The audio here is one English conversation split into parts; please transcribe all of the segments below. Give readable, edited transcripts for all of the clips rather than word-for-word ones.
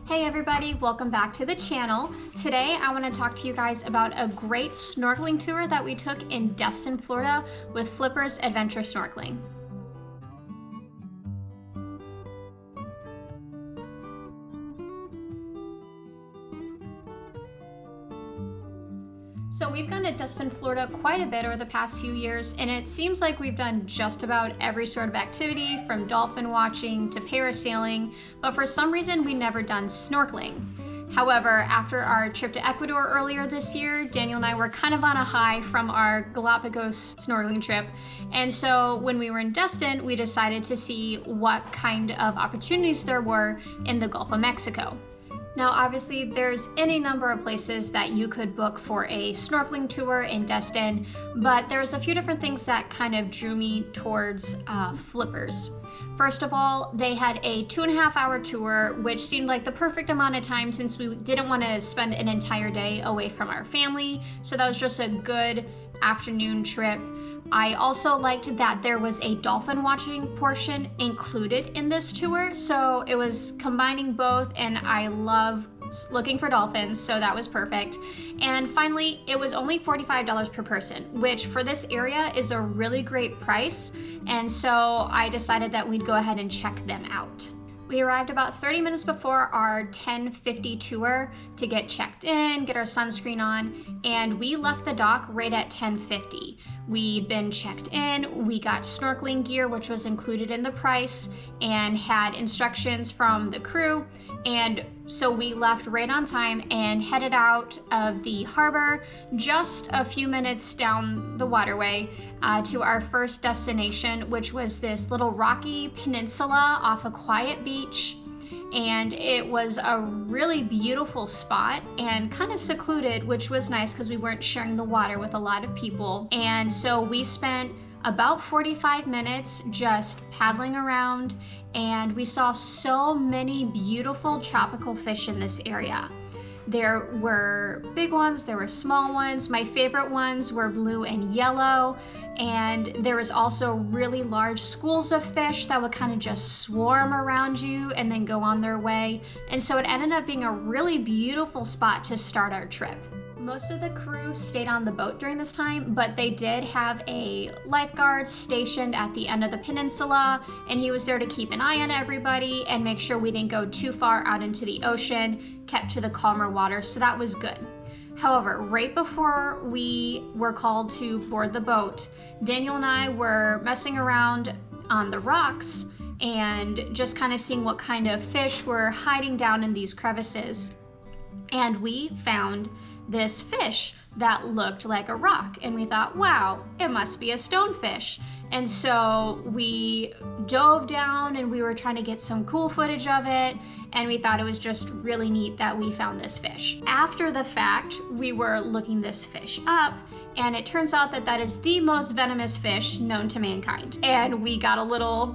Hey everybody, welcome back to the channel. Today I want to talk to you guys about a great snorkeling tour that we took in Destin, Florida with Flippers Adventure Snorkeling. So we've gone to Destin, Florida quite a bit over the past few years, and it seems like we've done just about every sort of activity from dolphin watching to parasailing, but for some reason we never done snorkeling. However, after our trip to Ecuador earlier this year, Daniel and I were kind of on a high from our Galapagos snorkeling trip. And so when we were in Destin, we decided to see what kind of opportunities there were in the Gulf of Mexico. Now, obviously, there's any number of places that you could book for a snorkeling tour in Destin, but there's a few different things that kind of drew me towards Flippers. First of all, they had a 2.5-hour tour, which seemed like the perfect amount of time since we didn't want to spend an entire day away from our family. So that was just a good afternoon trip. I also liked that there was a dolphin watching portion included in this tour, so it was combining both, and I love looking for dolphins, so that was perfect. And finally, it was only $45 per person, which for this area is a really great price, and so I decided that we'd go ahead and check them out. We arrived about 30 minutes before our 10:50 tour to get checked in, get our sunscreen on, and we left the dock right at 10:50. We'd been checked in, we got snorkeling gear, which was included in the price, and had instructions from the crew, and so we left right on time and headed out of the harbor just a few minutes down the waterway to our first destination, which was this little rocky peninsula off a quiet beach. And it was a really beautiful spot and kind of secluded, which was nice because we weren't sharing the water with a lot of people. And so we spent about 45 minutes just paddling around, and we saw so many beautiful tropical fish in this area. There were big ones, there were small ones. My favorite ones were blue and yellow, and there was also really large schools of fish that would kind of just swarm around you and then go on their way. And so it ended up being a really beautiful spot to start our trip. Most of the crew stayed on the boat during this time, but they did have a lifeguard stationed at the end of the peninsula, and he was there to keep an eye on everybody and make sure we didn't go too far out into the ocean, kept to the calmer water, so that was good. However, right before we were called to board the boat, Daniel and I were messing around on the rocks and just kind of seeing what kind of fish were hiding down in these crevices. And we found this fish that looked like a rock, and we thought, wow, it must be a stonefish. And so we dove down and we were trying to get some cool footage of it, and we thought it was just really neat that we found this fish. After the fact, we were looking this fish up, and it turns out that that is the most venomous fish known to mankind. And we got a little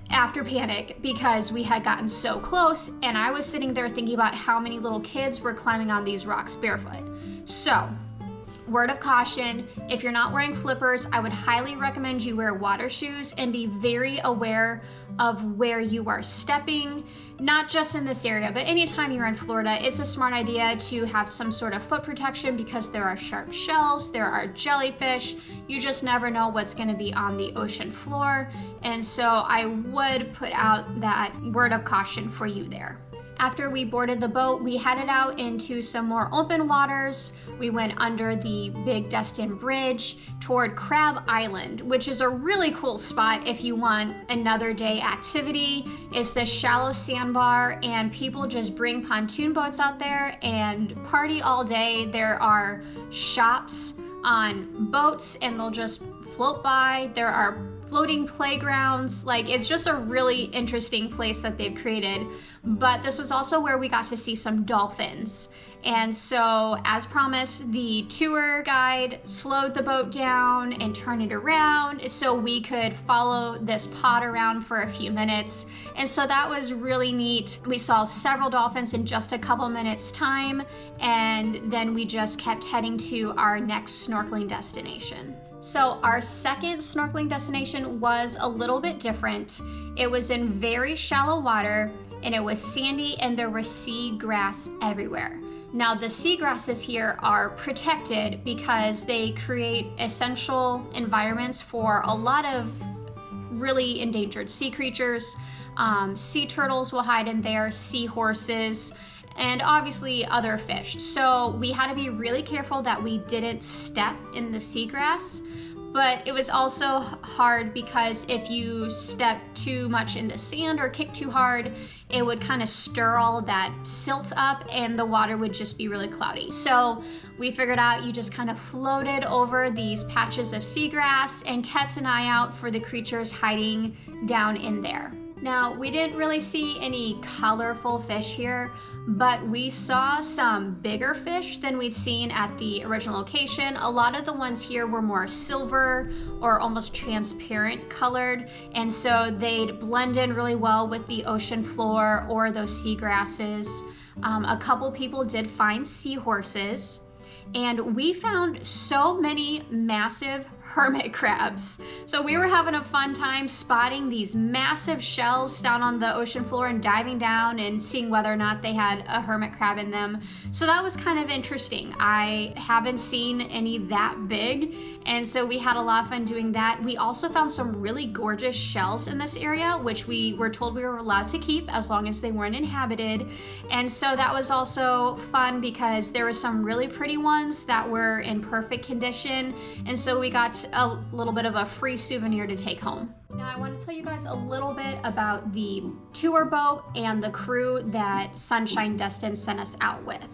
after panic because we had gotten so close, and I was sitting there thinking about how many little kids were climbing on these rocks barefoot. So, word of caution, if you're not wearing flippers, I would highly recommend you wear water shoes and be very aware of where you are stepping, not just in this area, but anytime you're in Florida, it's a smart idea to have some sort of foot protection because there are sharp shells, there are jellyfish, you just never know what's going to be on the ocean floor, and so I would put out that word of caution for you there. After we boarded the boat, we headed out into some more open waters. We went under the big Destin Bridge toward Crab Island, which is a really cool spot if you want another day activity. It's this shallow sandbar, and people just bring pontoon boats out there and party all day. There are shops on boats, and they'll just float by. There are floating playgrounds. Like, it's just a really interesting place that they've created. But this was also where we got to see some dolphins. And so, as promised, the tour guide slowed the boat down and turned it around so we could follow this pod around for a few minutes. And so that was really neat. We saw several dolphins in just a couple minutes time, and then we just kept heading to our next snorkeling destination. So our second snorkeling destination was a little bit different. It was in very shallow water, and it was sandy and there was seagrass everywhere. Now the seagrasses here are protected because they create essential environments for a lot of really endangered sea creatures. Sea turtles will hide in there, seahorses, and obviously other fish. So we had to be really careful that we didn't step in the seagrass. But it was also hard because if you step too much in the sand or kick too hard, it would kind of stir all of that silt up and the water would just be really cloudy. So we figured out you just kind of floated over these patches of seagrass and kept an eye out for the creatures hiding down in there. Now, we didn't really see any colorful fish here, but we saw some bigger fish than we'd seen at the original location. A lot of the ones here were more silver or almost transparent colored, and so they'd blend in really well with the ocean floor or those seagrasses. A couple people did find seahorses, and we found so many massive hermit crabs. So we were having a fun time spotting these massive shells down on the ocean floor and diving down and seeing whether or not they had a hermit crab in them. So that was kind of interesting. I haven't seen any that big, and so we had a lot of fun doing that. We also found some really gorgeous shells in this area, which we were told we were allowed to keep as long as they weren't inhabited. And so that was also fun because there were some really pretty ones that were in perfect condition, and so we got a little bit of a free souvenir to take home. Now I want to tell you guys a little bit about the tour boat and the crew that Sunshine Destin sent us out with.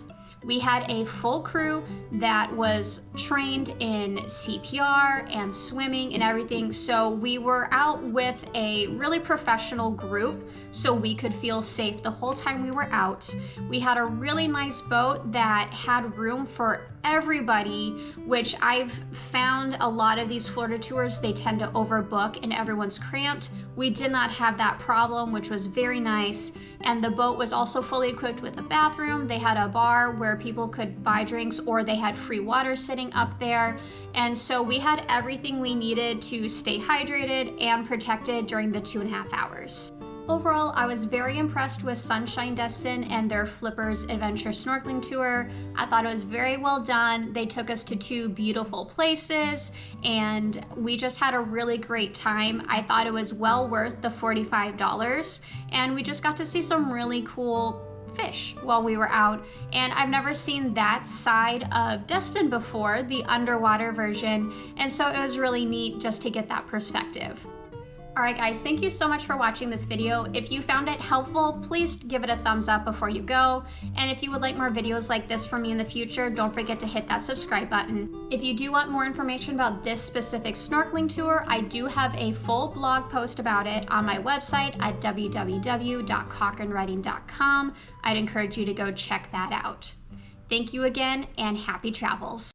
We had a full crew that was trained in CPR and swimming and everything, so we were out with a really professional group so we could feel safe the whole time we were out. We had a really nice boat that had room for everybody, which I've found a lot of these Florida tours, they tend to overbook and everyone's cramped. We did not have that problem, which was very nice. And the boat was also fully equipped with a bathroom. They had a bar where people could buy drinks, or they had free water sitting up there. And so we had everything we needed to stay hydrated and protected during the 2.5 hours. Overall, I was very impressed with Sunshine Destin and their Flippers Adventure Snorkeling Tour. I thought it was very well done. They took us to 2 beautiful places and we just had a really great time. I thought it was well worth the $45, and we just got to see some really cool fish while we were out. And I've never seen that side of Destin before, the underwater version, and so it was really neat just to get that perspective. Alright guys, thank you so much for watching this video. If you found it helpful, please give it a thumbs up before you go. And if you would like more videos like this from me in the future, don't forget to hit that subscribe button. If you do want more information about this specific snorkeling tour, I do have a full blog post about it on my website at www.cochranwriting.com. I'd encourage you to go check that out. Thank you again, and happy travels.